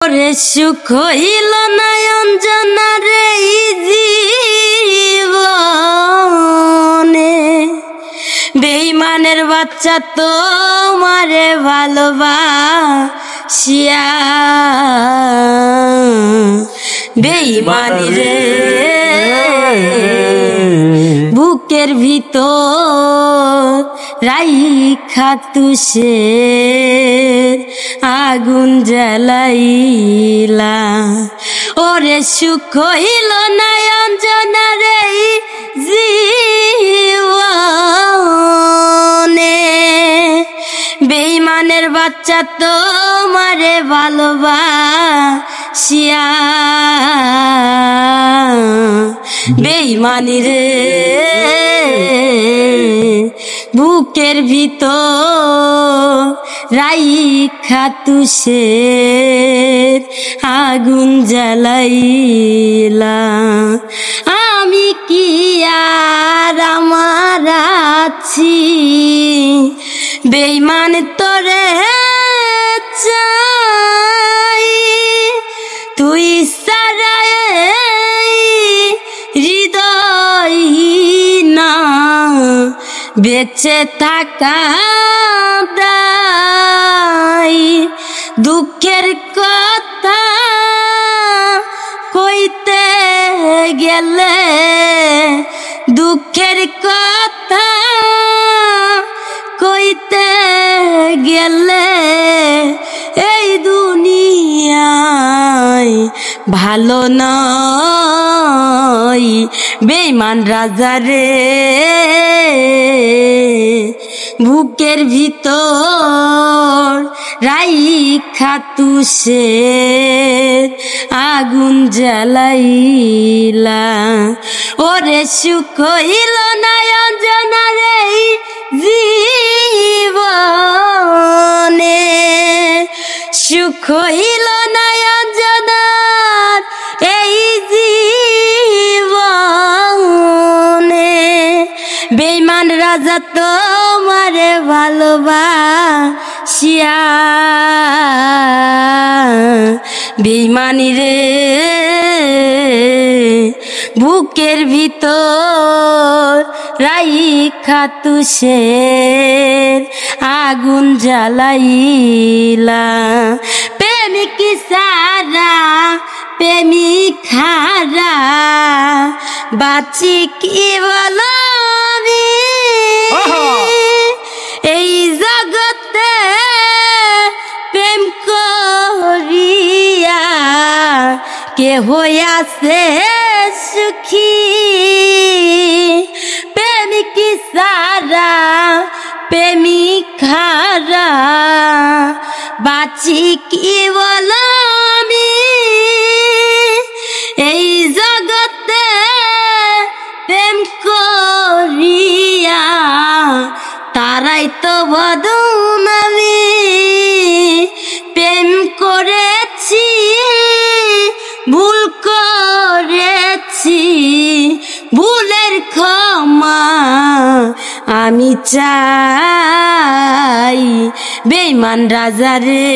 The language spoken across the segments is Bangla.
ওরে সুখ হইল না অঞ্জনা রে জীবনে, বেঈমানের বাচ্চা তোমারে ভালোবাসিয়া বেঈমানি রে বুকের ভিতর রাইখা তুষের আগুন জ্বালাইলা। ওরে সুখ হইল না অঞ্জনা রে জীবনে, বেঈমানের বাচ্চা তোমারে ভালোবাসিয়া বেঈমানি রে বুকের ভিতর রাইখা তুষের আগুন জ্বালাইলা। আমি কি আর আমার আছি বেঈমান তোরে চাই, তুই সারায় হৃদয় না বেঁচে থাকা দায়। দুঃখের কথা কইতে গেলে, দুঃখের কথা কইতে গেলে এই দুনিয়ায় ভালো নয় বেঈমান রাজা রে বুকের ভিতর রাইখা তুষের আগুন জ্বালাইলা। ওরে সুখ হইল না অঞ্জনা রে জীবনে, সুখ হইল না অঞ্জনার এই জীবনে, বেঈমান রাজা তোমারে ভালোবাসিয়া বেঈমানি রে বুকের ভিতর রাইখা তুষের আগুন জ্বালাইলা। প্রেমিক সারা প্রেমিক খারা বাঁচি কি বলো এই জগতে প্রেম করিয়া কে হইয়াছে সুখী, প্রেমিক সারা প্রেমিক খারা বাঁচি কি বলো আমি এই জগতে প্রেম করিয়া, তারাই তো বদনামি প্রেম করেছি ভুল করেছি ভুলের ক্ষমা আমি চাই বেঈমান রাজা রে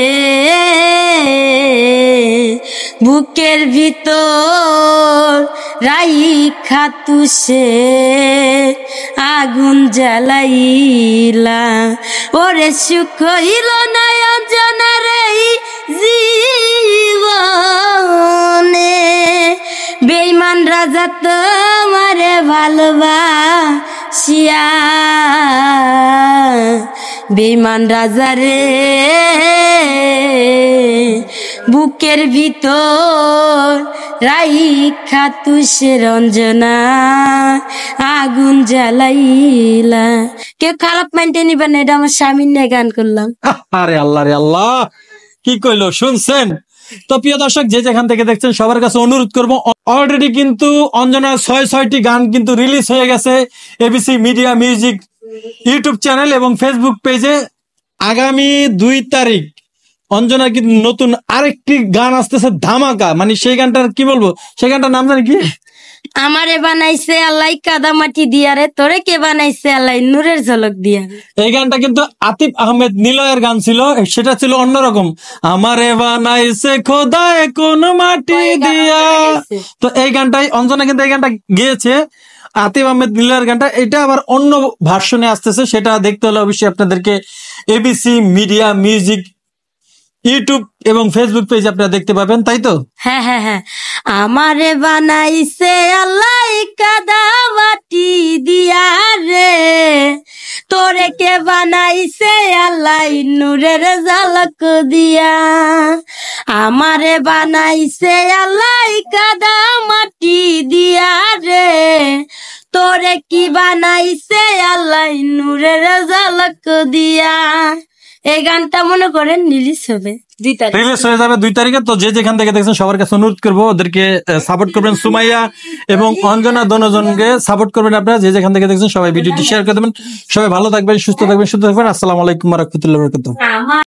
বুকের ভিতর রাইখা তুষের আগুন জ্বালাইলা। ওরে সুখ হইল না অঞ্জনা রে জীবনে, বেঈমান রাজা তোমারে ভালোবাসিয়া বেঈমান রাজা রে বুকের ভিতর রাইখা তুষের অঞ্জনা আগুন জ্বালাইলা। কেউ খারাপ মাইন্ডে নিবেন না, এটা আমার স্বামীর নিয়ে গান করলাম। আরে আল্লাহ রে আল্লাহ, কি কইলো শুনছেন? তো প্রিয় দর্শক, যে যেখান থেকে দেখছেন সবার কাছে অনুরোধ করবো, অলরেডি কিন্তু অঞ্জনার 6টি গান কিন্তু রিলিজ হয়ে গেছে ABC media music YouTube channel এবং ফেসবুক পেজে। আগামী 2 তারিখ অঞ্জনার কিন্তু নতুন আরেকটি গান আসতেছে ধামাকা, মানে সেই গানটার কি বলবো, সেই গানটার নাম জানি কি, আমারে বানাইছে আল্লাহ কাদা মাটি দিয়া রে, তোরে কে বানাইছে আল্লাহ নূরের ঝলক দিয়া। এই গানটা কিন্তু আতিফ আহমেদ নিলয়ের গান ছিল, সেটা ছিল অন্যরকম। আমারে বানাইছে খোদায় কোন মাটি দিয়া। তো এই গানটাই অঞ্জনা কিন্তু এই গানটা গেয়েছে, আতিফ আহমেদ নিলয়ের গানটা। এটা আবার অন্য ভার্সনে আসতেছে, সেটা দেখতে হলে অবশ্যই আপনাদেরকে এবিসি মিডিয়া মিউজিক ইউটিউব এবং ফেসবুক পেজ আপনারা দেখতে পাবেন, তাই তো? হ্যাঁ হ্যাঁ হ্যাঁ। আমারে বানাইছে আল্লাহ কাদা মাটি দিয়া রে, তোরে কে বানাইছে আল্লাহ নূরের ঝলক দিয়া। আমারে বানাইছে আল্লাহ কাদা মাটি দিয়া রে, তোরে কি বানাইছে আল্লাহ নূরের ঝলক দিয়া। এই গানটা মনে করেন রিলিজ হবে 2 তারিখ। রিলিজ হয়ে যাবে 2 তারিখে। তো যে যেখান থেকে দেখছেন সবার কাছে অনুরোধ করবো ওদেরকে সাপোর্ট করবেন, সুমাইয়া এবং অঞ্জনা দোনোজনকে সাপোর্ট করবেন আপনারা। যে যেখান থেকে দেখছেন সবাই ভিডিওটি শেয়ার করে দেবেন। সবাই ভালো থাকবেন, সুস্থ থাকবেন, সুস্থ থাকবেন। আসসালামু আলাইকুম ওয়া রাহমাতুল্লাহি ওয়া বারাকাতুহু।